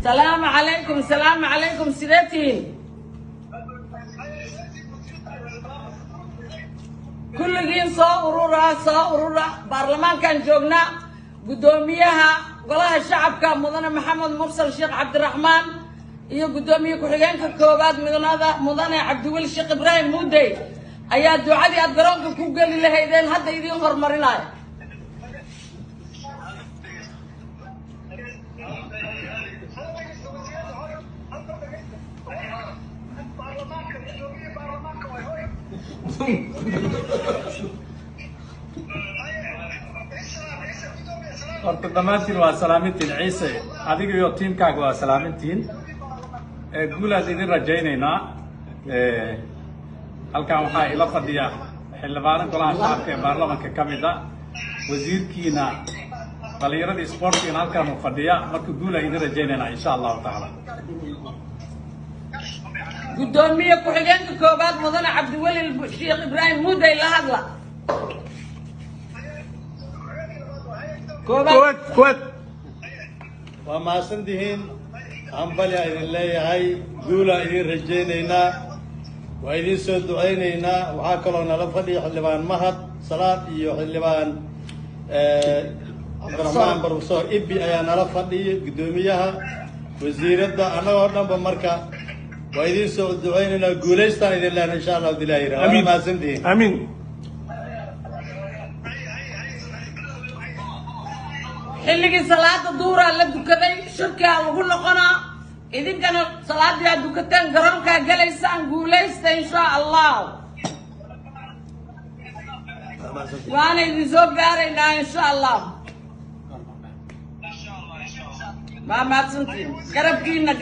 السلام عليكم سيدتين. كل جين صورورا برلمان كان جوجنا قدوميها والله الشعب كان مدن محمد مرسل الشيخ عبد الرحمن iyo gudoomiye ku xigeenka koobaad mudane Cabdiweli Sheekh Ibrahim Muudey ayaa ducadii aad garoonka ku gali lahaydeen hadda idin hormarinayo. horta dhammaantiin waa salaamintiin ciise adiga iyo tiimkaaga waa salaamintiin guulaad idin rajaynaynaa halkan waxaa ila fadhiya xildhibaano golaha shacabka ee baarlamaanka ka mid ah wasiirkiina dhalinyarada isboortiina halkan u fadhiya marka guulaa idin rajaynaynaa insha allahu tacaala. gudoomiye ku xigeenka koobaad mudane Cabdiweli Sheekh Ibrahim Muudey la hadla. كوت وما سندهين أمبلي إذن الله هاي جولا إذن رجينينا وإذن سودعينينا وعاكلونا لفضي حلبان مهد صلاة إيو حلبان عبد الرحمن بروسور إبي أيانا لفضي قدوميها وزيرة أنا ورنا بمركة وإذن سودعينينا جوليستا إذن الله إن شاء الله دلائرة آمين ما سندهين آمين. xilligii salaada duura la dukaday shirka lagu noqonaa idinkana salaadii aad dukateen garoonka galaysaan guulaysta insha Allah waana idin soo gaaraynaa insha Allah ma maadsantiin garabkiina